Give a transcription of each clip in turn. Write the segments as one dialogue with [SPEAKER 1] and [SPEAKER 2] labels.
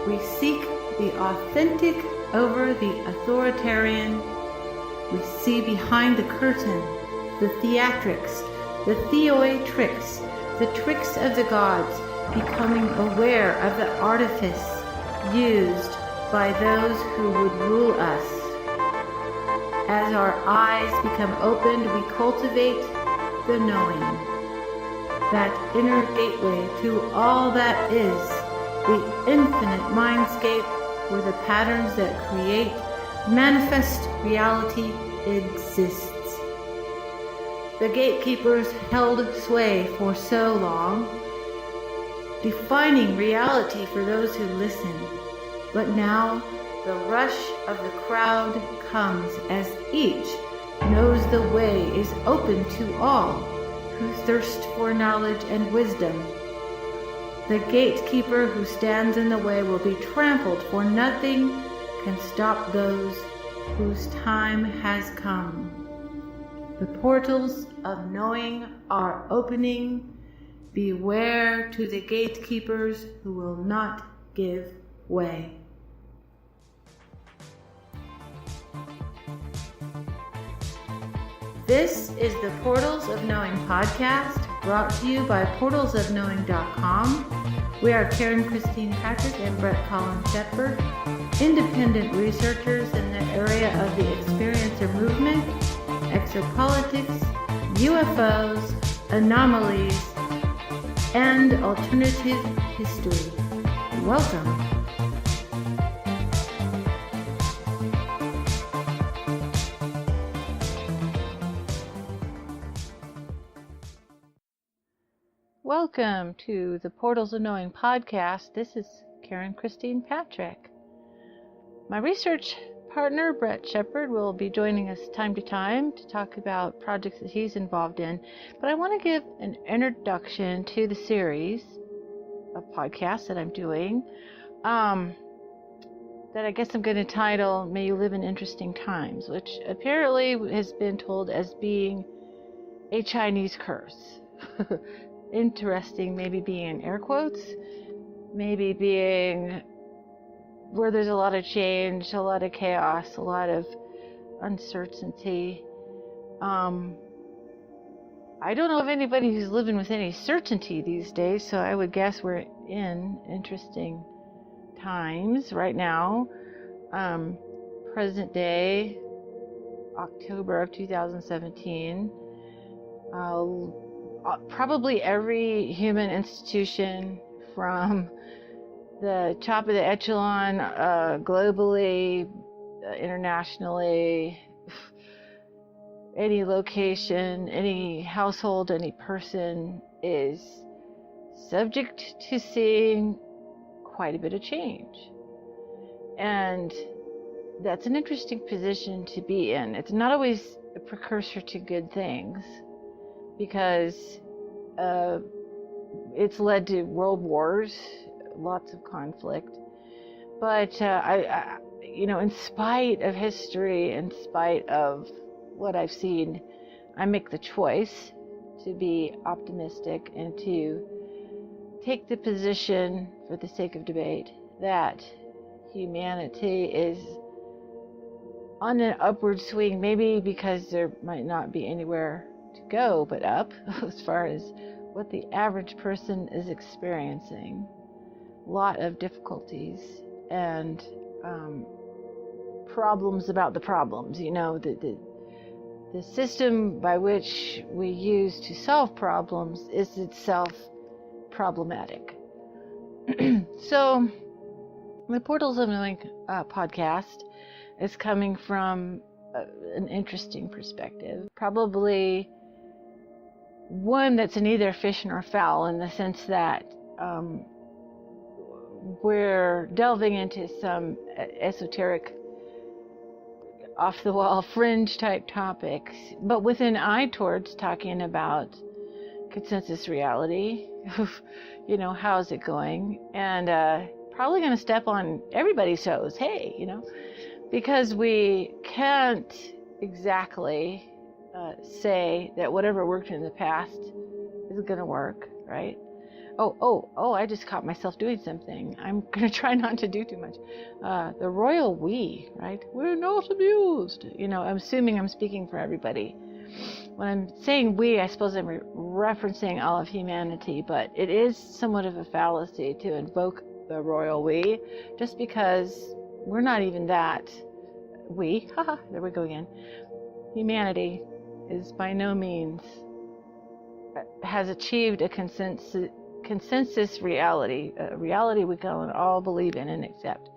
[SPEAKER 1] We seek the authentic over the authoritarian. We see behind the curtain the theatrics, the theoi tricks, the tricks of the gods, becoming aware of the artifice used by those who would rule us. As our eyes become opened, we cultivate the knowing, that inner gateway to all that is, the infinite mindscape where the patterns that create manifest reality exists. The gatekeepers held sway for so long, defining reality for those who listen. But now the rush of the crowd comes as each knows the way is open to all who thirst for knowledge and wisdom. The gatekeeper who stands in the way will be trampled, for nothing can stop those whose time has come. The portals of knowing are opening. Beware to the gatekeepers who will not give way. This is the Portals of Knowing podcast, brought to you by portalsofknowing.com. We are Karen Christine Patrick and Brett Colin Shepard, independent researchers in the area of the experiencer movement, exopolitics, UFOs, anomalies, and alternative history. Welcome. Welcome to the Portals of Knowing podcast. This is Karen Christine Patrick. My research partner, Brett Shepard, will be joining us time to time to talk about projects that he's involved in. But I want to give an introduction to the series of podcasts that I'm doing that I guess I'm going to title May You Live in Interesting Times, which apparently has been told as being a Chinese curse. Interesting, maybe being in air quotes, maybe being where there's a lot of change, a lot of chaos, a lot of uncertainty. I don't know of anybody who's living with any certainty these days, so I would guess we're in interesting times right now. Present day, October of 2017. Probably every human institution from the top of the echelon, globally, internationally, any location, any household, any person is subject to seeing quite a bit of change. And that's an interesting position to be in. It's not always a precursor to good things, because it's led to world wars, lots of conflict. But I, in spite of history, in spite of what I've seen, I make the choice to be optimistic and to take the position, for the sake of debate, that humanity is on an upward swing, maybe because there might not be anywhere to go but up as far as what the average person is experiencing. A lot of difficulties and problems about the problems. The system by which we use to solve problems is itself problematic. So the Portals of Knowing podcast is coming from an interesting perspective, probably one that's neither fish nor fowl, in the sense that we're delving into some esoteric, off-the-wall, fringe-type topics, but with an eye towards talking about consensus reality. How's it going? And probably going to step on everybody's toes. Hey, because we can't exactly say that whatever worked in the past is going to work, right?
[SPEAKER 2] I just caught myself doing something. I'm going to try not to do too much. The royal we, right? We're not abused. I'm assuming I'm speaking for everybody. When I'm saying we, I suppose I'm referencing all of humanity, but it is somewhat of a fallacy to invoke the royal we, just because we're not even that. We, there we go again. Humanity is by no means has achieved a consensus reality, a reality we can all believe in and accept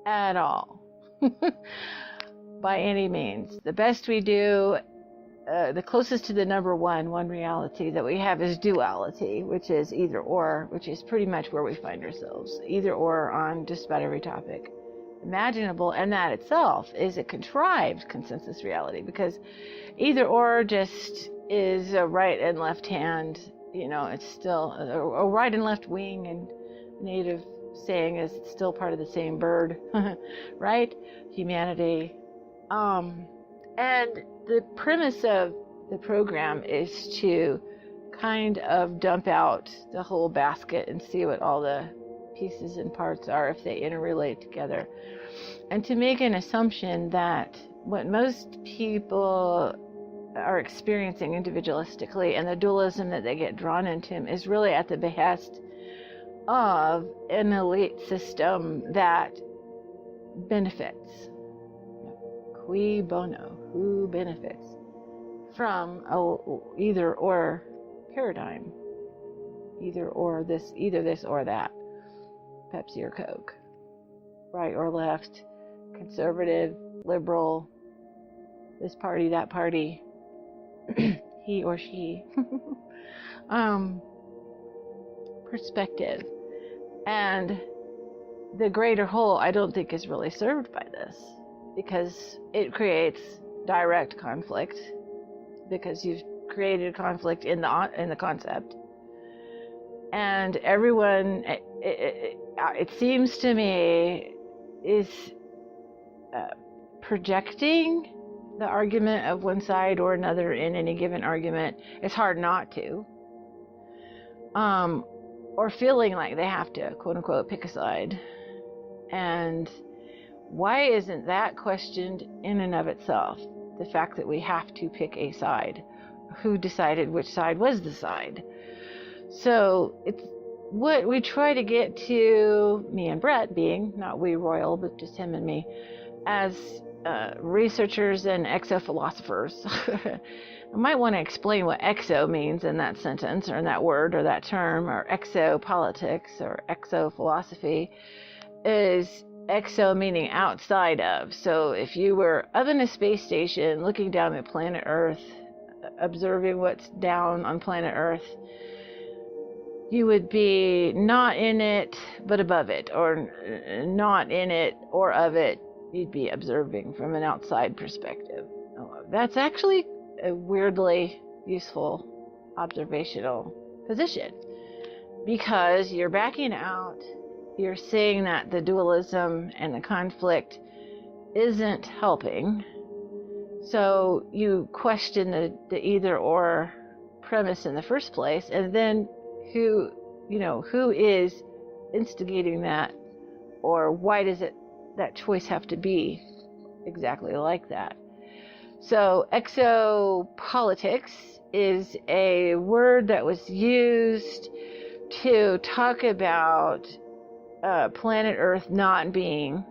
[SPEAKER 2] at all. By any means. The best we do, the closest to the number one reality that we have is duality, which is either or, which is pretty much where we find ourselves. Either or on just about every topic imaginable, and that itself is a contrived consensus reality, because either or just is a right and left hand, it's still a right and left wing, and native saying is it's still part of the same bird, right? Humanity. And the premise of the program is to kind of dump out the whole basket and see what all the pieces and parts are if they interrelate together, and to make an assumption that what most people are experiencing individualistically and the dualism that they get drawn into is really at the behest of an elite system that benefits. Cui bono, who benefits from a either or paradigm, either this or that, Pepsi or Coke, right or left, conservative, liberal, this party, that party, he or she, perspective. And the greater whole, I don't think, is really served by this, because it creates direct conflict, because you've created conflict in the concept, and everyone, it seems to me, is projecting the argument of one side or another in any given argument. It's hard not to, or feeling like they have to, quote unquote, pick a side. And why isn't that questioned in and of itself? The fact that we have to pick a side. Who decided which side was the side? So it's what we try to get to, me and Brett being, not we royal, but just him and me, as researchers and exo-philosophers. I might want to explain what exo means in that sentence, or in that word, or that term, or exopolitics, or exo-philosophy. Is exo meaning outside of. So if you were up in a space station looking down at planet Earth, observing what's down on planet Earth, you would be not in it but above it, or not in it or of it. You'd be observing from an outside perspective. That's actually a weirdly useful observational position, because you're backing out. You're seeing that the dualism and the conflict isn't helping. So you question the either or premise in the first place, and then who is instigating that, or why does that choice have to be exactly like that? So exopolitics is a word that was used to talk about planet Earth not being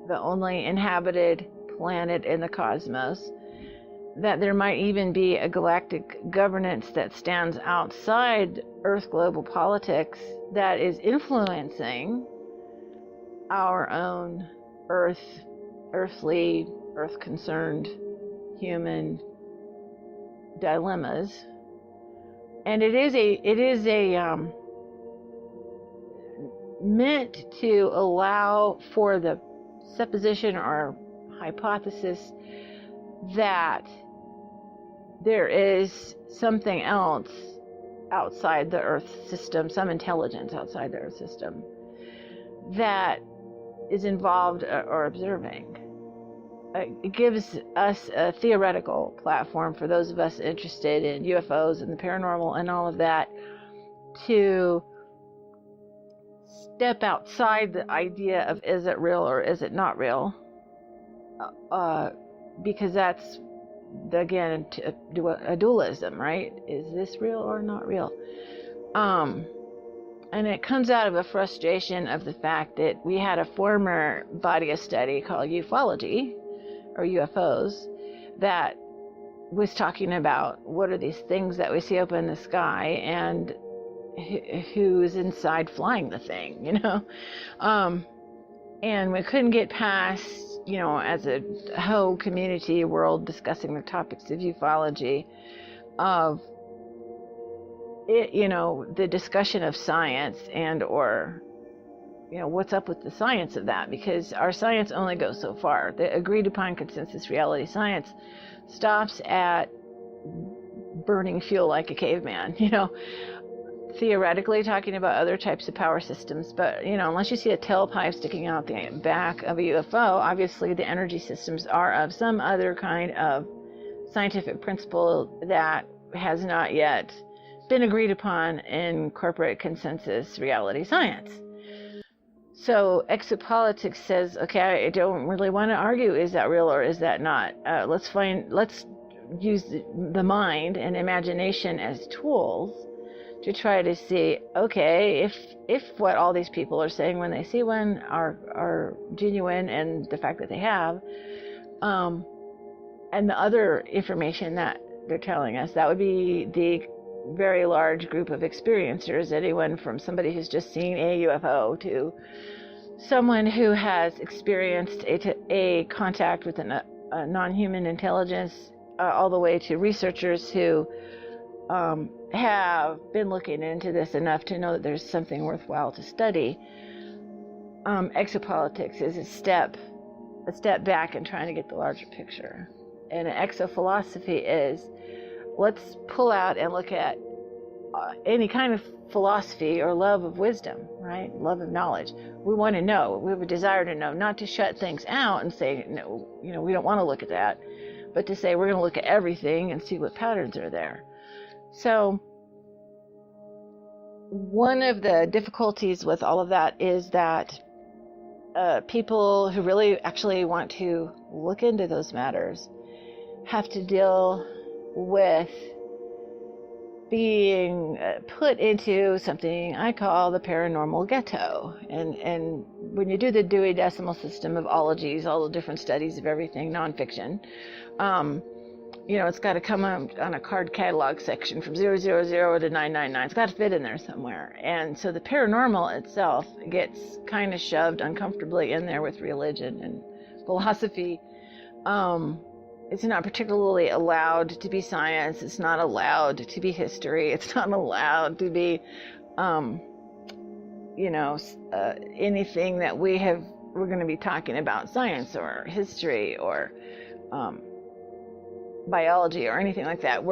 [SPEAKER 2] the only inhabited planet in the cosmos, that there might even be a galactic governance that stands outside Earth global politics that is influencing our own earthly, Earth-concerned human dilemmas. And it is a meant to allow for the supposition or hypothesis that there is something else outside the Earth system, some intelligence outside the Earth system that is involved or observing. It gives us a theoretical platform for those of us interested in UFOs and the paranormal and all of that to step outside the idea of is it real or is it not real, because that's, again, a dualism, right? Is this real or not real? And it comes out of a frustration of the fact that we had a former body of study called ufology, or UFOs, that was talking about what are these things that we see up in the sky and who's inside flying the thing, and we couldn't get past, as a whole community world discussing the topics of ufology, of it, the discussion of science and or what's up with the science of that, because our science only goes so far. The agreed upon consensus reality science stops at burning fuel like a caveman, theoretically talking about other types of power systems, but unless you see a tailpipe sticking out the back of a UFO, obviously the energy systems are of some other kind of scientific principle that has not yet been agreed upon in corporate consensus reality science. So exopolitics says, okay, I don't really want to argue, is that real or is that not? Let's use the mind and imagination as tools to try to see, okay, if what all these people are saying when they see one are genuine, and the fact that they have, and the other information that they're telling us, that would be the very large group of experiencers, anyone from somebody who's just seen a UFO to someone who has experienced a contact with a non-human intelligence, all the way to researchers who have been looking into this enough to know that there's something worthwhile to study. Exopolitics is a step back in trying to get the larger picture. And exophilosophy is, let's pull out and look at any kind of philosophy or love of wisdom, right? Love of knowledge. We want to know. We have a desire to know, not to shut things out and say, no, we don't want to look at that, but to say we're going to look at everything and see what patterns are there. So one of the difficulties with all of that is that people who really actually want to look into those matters have to deal with being put into something I call the paranormal ghetto. And when you do the Dewey Decimal System of ologies, all the different studies of everything, nonfiction, it's got to come on a card catalog section from 000 to 999. It's got to fit in there somewhere. And so the paranormal itself gets kind of shoved uncomfortably in there with religion and philosophy. It's not particularly allowed to be science. It's not allowed to be history. It's not allowed to be, anything that we're going to be talking about, science or history or biology or anything like that.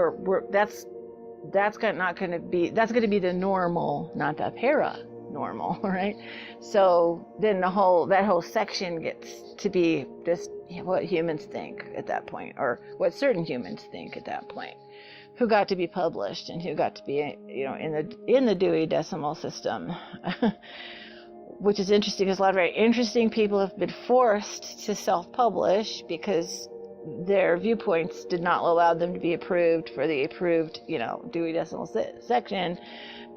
[SPEAKER 2] That's going to be the normal, not the paranormal, right? So then that whole section gets to be just what humans think at that point, or what certain humans think at that point, who got to be published and who got to be, in the Dewey Decimal System, which is interesting because a lot of very interesting people have been forced to self-publish because their viewpoints did not allow them to be approved for the approved, Dewey Decimal section.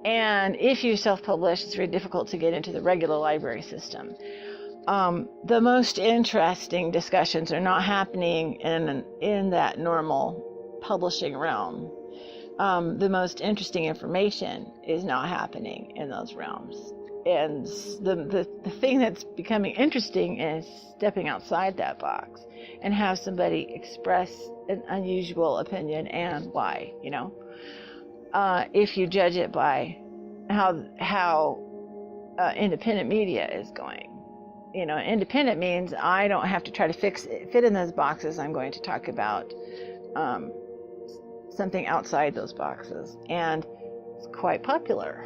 [SPEAKER 2] And if you self-publish, it's very difficult to get into the regular library system. The most interesting discussions are not happening in that normal publishing realm. The most interesting information is not happening in those realms. And the thing that's becoming interesting is stepping outside that box and have somebody express an unusual opinion and why, if you judge it by how independent media is going. Independent means I don't have to try to fit in those boxes. I'm going to talk about something outside those boxes. And it's quite popular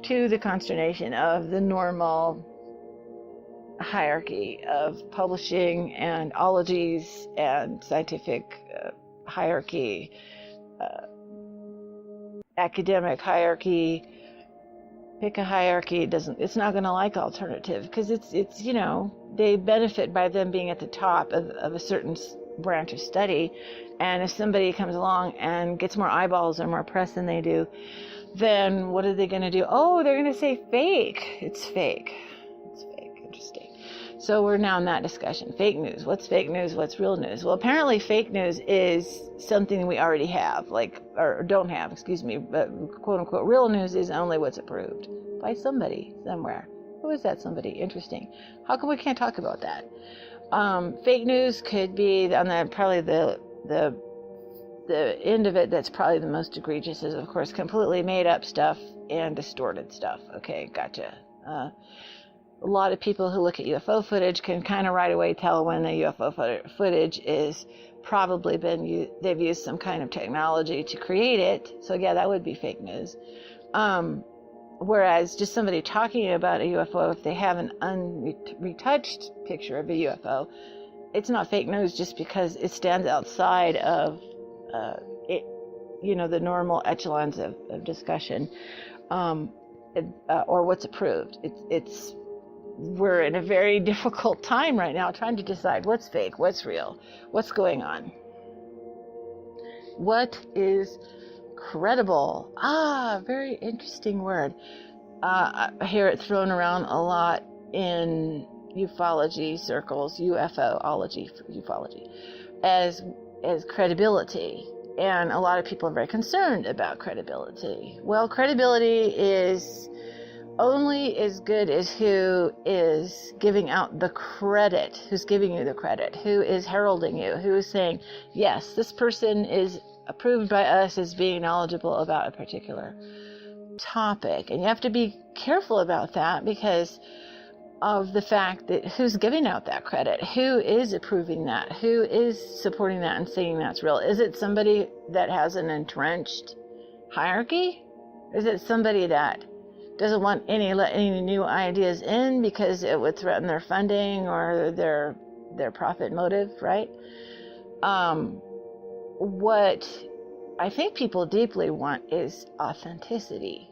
[SPEAKER 2] to the consternation of the normal hierarchy of publishing and ologies and scientific hierarchy, academic hierarchy, pick a hierarchy, it's not going to like alternative, because it's they benefit by them being at the top of a certain branch of study. And if somebody comes along and gets more eyeballs or more press than they do, then what are they going to do? Oh, they're going to say fake. It's fake. Interesting. So we're now in that discussion. Fake news. What's fake news? What's real news? Well, apparently fake news is something we already have, or don't have, but quote unquote real news is only what's approved by somebody somewhere. Who is that somebody? Interesting. How come we can't talk about that? Fake news could be on probably the end of it that's probably the most egregious is, of course, completely made up stuff and distorted stuff. Okay, gotcha. A lot of people who look at UFO footage can kind of right away tell when the UFO footage is probably they've used some kind of technology to create it. So yeah, that would be fake news. Whereas just somebody talking about a UFO, if they have an unretouched picture of a UFO, it's not fake news just because it stands outside of the normal echelons of discussion, or what's approved. We're in a very difficult time right now trying to decide what's fake, what's real, what's going on. What is credible? Very interesting word. I hear it thrown around a lot in ufology circles, ufology, as credibility. And a lot of people are very concerned about credibility. Well, credibility is only as good as who is giving out the credit, who's giving you the credit, who is heralding you, who is saying, yes, this person is approved by us as being knowledgeable about a particular topic. And you have to be careful about that because of the fact that who's giving out that credit, who is approving that, who is supporting that and saying that's real. Is it somebody that has an entrenched hierarchy? Is it somebody that doesn't want any new ideas in because it would threaten their funding or their profit motive, right? What I think people deeply want is authenticity,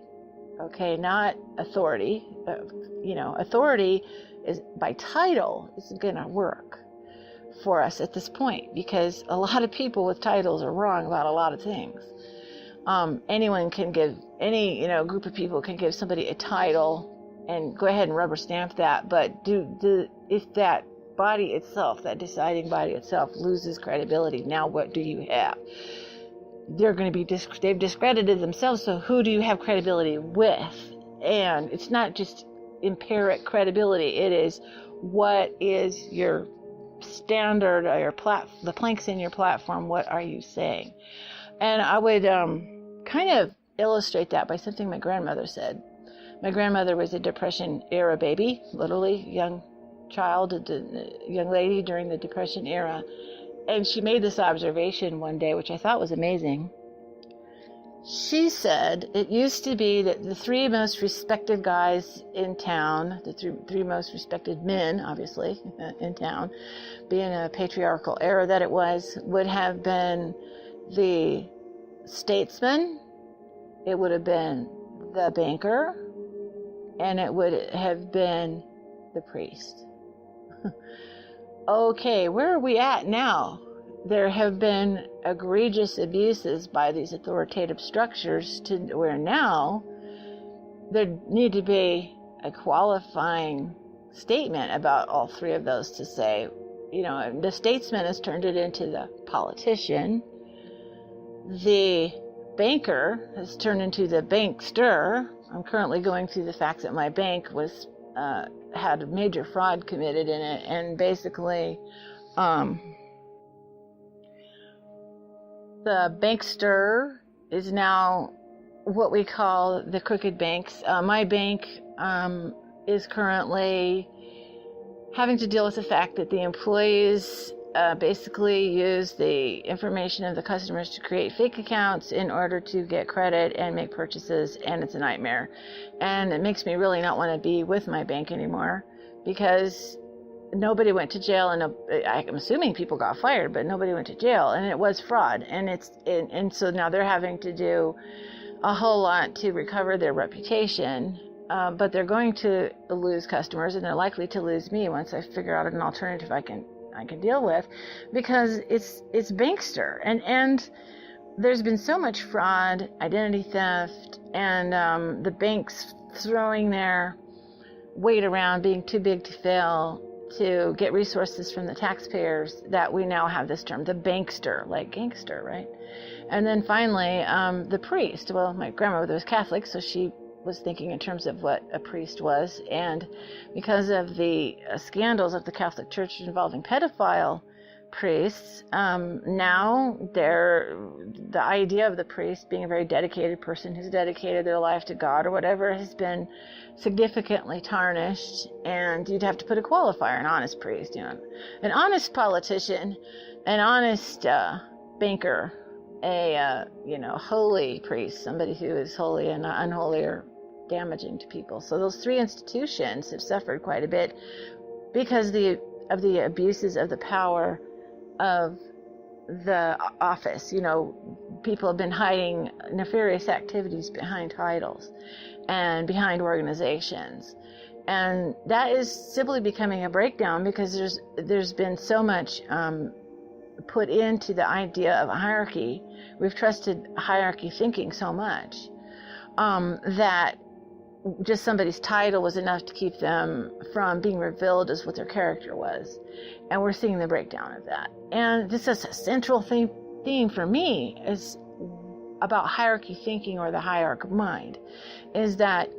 [SPEAKER 2] okay? Not authority. Authority is by title is going to work for us at this point because a lot of people with titles are wrong about a lot of things. Anyone can give, any group of people can give somebody a title and go ahead and rubber stamp that, but if that body itself, that deciding body itself loses credibility, now what do you have? They're going to be they've discredited themselves, so who do you have credibility with? And it's not just empiric credibility, it is what is your standard or the planks in your platform, what are you saying? And I would kind of illustrate that by something my grandmother said. My grandmother was a Depression era baby, literally young lady during the Depression era. And she made this observation one day, which I thought was amazing. She said it used to be that the three most respected guys in town, the three most respected men, obviously, in town, being a patriarchal era that it was, would have been the statesman, it would have been the banker, and it would have been the priest. Okay, where are we at now? There have been egregious abuses by these authoritative structures to where now there need to be a qualifying statement about all three of those to say, the statesman has turned it into the politician. The banker has turned into the bankster. I'm currently going through the facts that my bank had major fraud committed in it, and basically the bankster is now what we call the crooked banks. My bank is currently having to deal with the fact that the employees basically use the information of the customers to create fake accounts in order to get credit and make purchases, and it's a nightmare. And it makes me really not want to be with my bank anymore because nobody went to jail, and I'm assuming people got fired, but nobody went to jail, and it was fraud. And so now they're having to do a whole lot to recover their reputation but they're going to lose customers, and they're likely to lose me once I figure out an alternative I can deal with, because it's bankster, and there's been so much fraud, identity theft, and the banks throwing their weight around, being too big to fail, to get resources from the taxpayers, that we now have this term, the bankster, like gangster, right? And then finally, the priest. Well, my grandmother was Catholic, so she was thinking in terms of what a priest was. And because of the scandals of the Catholic Church involving pedophile priests, now the idea of the priest being a very dedicated person who's dedicated their life to God or whatever has been significantly tarnished, and you'd have to put a qualifier, an honest priest, an honest politician, an honest banker, a holy priest, somebody who is holy and not unholy or damaging to people. So those three institutions have suffered quite a bit because of the abuses of the power of the office. People have been hiding nefarious activities behind titles and behind organizations, and that is simply becoming a breakdown because there's been so much put into the idea of a hierarchy. We've trusted hierarchy thinking so much that just somebody's title was enough to keep them from being revealed as what their character was. And we're seeing the breakdown of that. And this is a central theme for me is about hierarchy thinking, or the hierarch mind, is that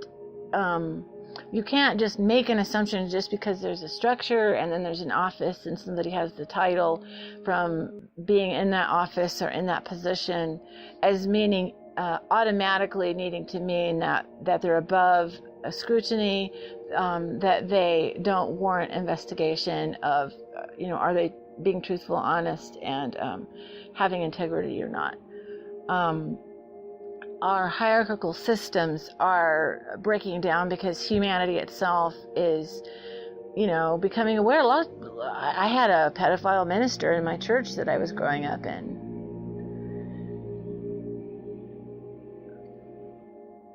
[SPEAKER 2] you can't just make an assumption just because there's a structure and then there's an office and somebody has the title from being in that office or in that position as meaning automatically needing to mean that they're above scrutiny, that they don't warrant investigation of, are they being truthful, honest, and having integrity or not. Our hierarchical systems are breaking down because humanity itself is, becoming aware. I had a pedophile minister in my church that I was growing up in.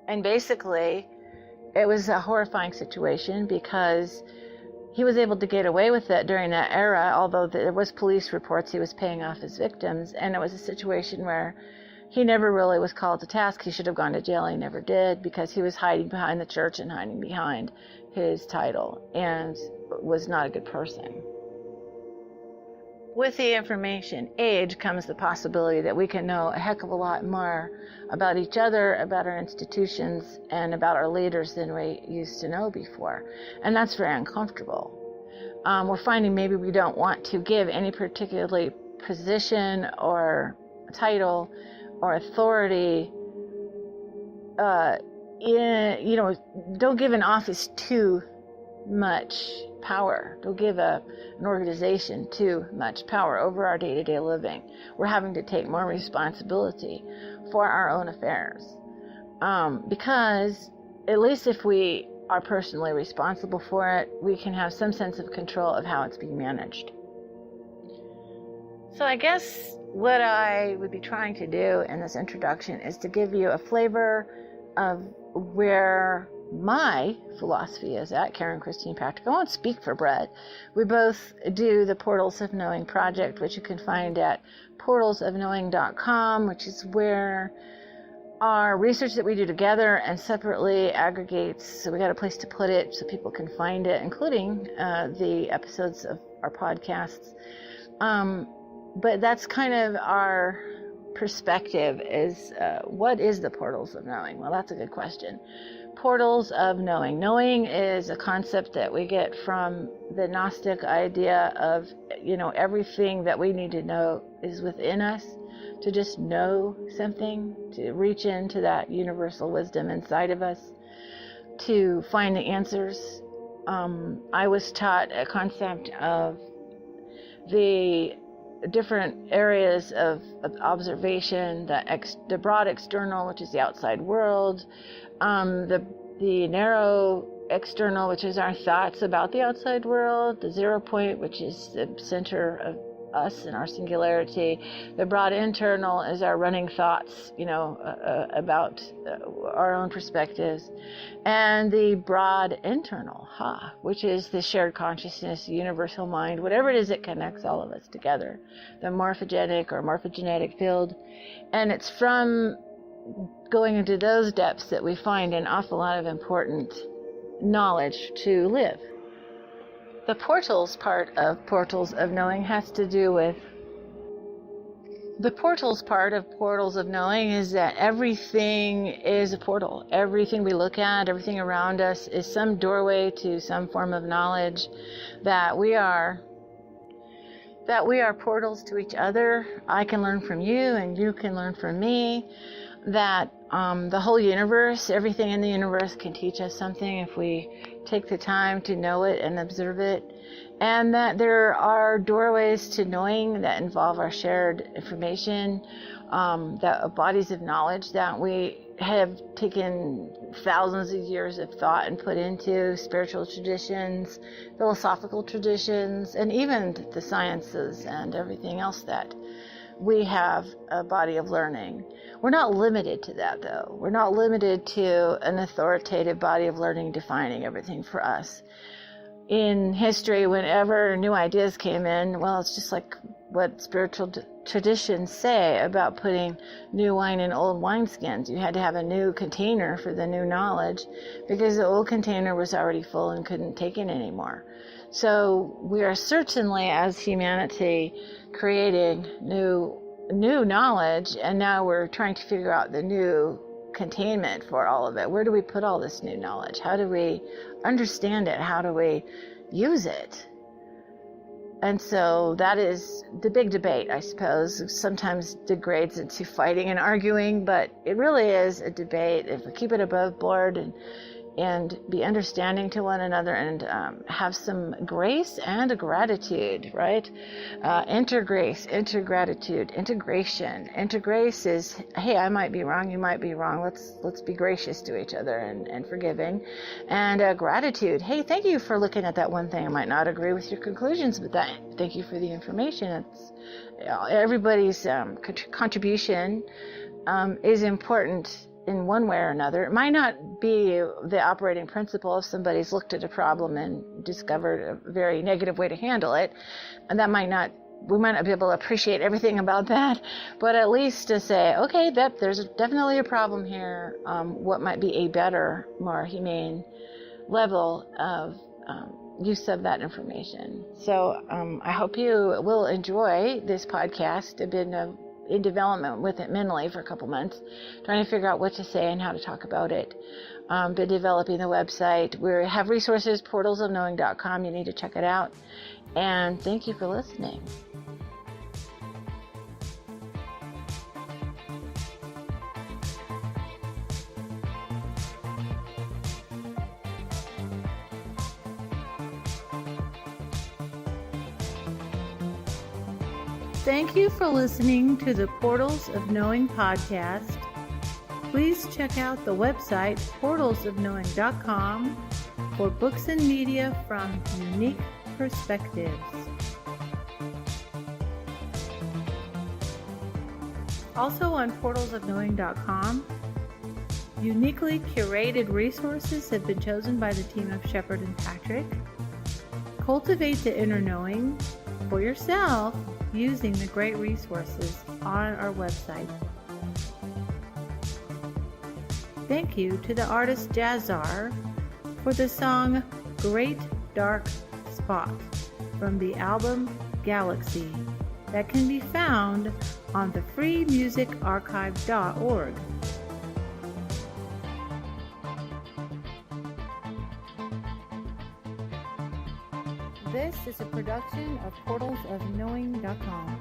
[SPEAKER 2] And basically, it was a horrifying situation because he was able to get away with it during that era, although there was police reports he was paying off his victims, and it was a situation where he never really was called to task. He should have gone to jail. He never did because he was hiding behind the church and hiding behind his title and was not a good person. With the information age comes the possibility that we can know a heck of a lot more about each other, about our institutions, and about our leaders than we used to know before. And that's very uncomfortable. We're finding maybe we don't want to give any particular position or title or authority, don't give an office too much power. Don't give an organization too much power over our day-to-day living. We're having to take more responsibility for our own affairs. Because at least if we are personally responsible for it, we can have some sense of control of how it's being managed. So I guess what I would be trying to do in this introduction is to give you a flavor of where my philosophy is at, Karen Christine Patrick. I won't speak for Brett. We both do the Portals of Knowing project, which you can find at portalsofknowing.com, which is where our research that we do together and separately aggregates, so we got a place to put it so people can find it, including the episodes of our podcasts. But that's kind of our perspective is, what is the Portals of Knowing? Well, that's a good question. Portals of Knowing. Knowing is a concept that we get from the Gnostic idea of, everything that we need to know is within us, to just know something, to reach into that universal wisdom inside of us, to find the answers. I was taught a concept of the different areas of observation, the broad external, which is the outside world, the narrow external, which is our thoughts about the outside world, the 0 point, which is the center of us and our singularity. The broad internal is our running thoughts, about our own perspectives. And the broad internal, which is the shared consciousness, the universal mind, whatever it is that connects all of us together, the morphogenic or morphogenetic field. And it's from going into those depths that we find an awful lot of important knowledge to live. The portals part of Portals of Knowing has to do with the portals part of Portals of Knowing is that everything is a portal. Everything we look at, everything around us is some doorway to some form of knowledge, that we are portals to each other. I can learn from you and you can learn from me. That the whole universe, everything in the universe can teach us something if we take the time to know it and observe it. And that there are doorways to knowing that involve our shared information, that bodies of knowledge that we have taken thousands of years of thought and put into spiritual traditions, philosophical traditions, and even the sciences and everything else that we have a body of learning. We're not limited to that, though. We're not limited to an authoritative body of learning defining everything for us. In history, whenever new ideas came in, well, it's just like what spiritual traditions say about putting new wine in old wineskins. You had to have a new container for the new knowledge because the old container was already full and couldn't take it anymore. So we are certainly, as humanity, creating new knowledge, and now we're trying to figure out the new containment for all of it. Where do we put all this new knowledge? How do we understand it? How do we use it? And so that is the big debate, I suppose. Sometimes degrades into fighting and arguing, but it really is a debate. If we keep it above board and be understanding to one another and have some grace and gratitude, right? Intergrace, intergratitude, integration. Intergrace is, hey, I might be wrong, you might be wrong. Let's be gracious to each other and forgiving. And gratitude, hey, thank you for looking at that one thing. I might not agree with your conclusions, but thank you for the information. It's everybody's contribution is important in one way or another. It might not be the operating principle if somebody's looked at a problem and discovered a very negative way to handle it, and we might not be able to appreciate everything about that, but at least to say, okay, there's definitely a problem here. What might be a better, more humane level of use of that information. So I hope you will enjoy this podcast. I've been in development with it mentally for a couple months, trying to figure out what to say and how to talk about it. Been developing the website. We have resources, portalsofknowing.com. You need to check it out. And thank you for listening.
[SPEAKER 1] Thank you for listening to the Portals of Knowing podcast. Please check out the website portalsofknowing.com for books and media from unique perspectives. Also on portalsofknowing.com, uniquely curated resources have been chosen by the team of Shepard and Patrick. Cultivate the inner knowing for yourself using the great resources on our website. Thank you to the artist Jazzar for the song Great Dark Spot from the album Galaxy that can be found on the freemusicarchive.org. This is a production of portalsofknowing.com.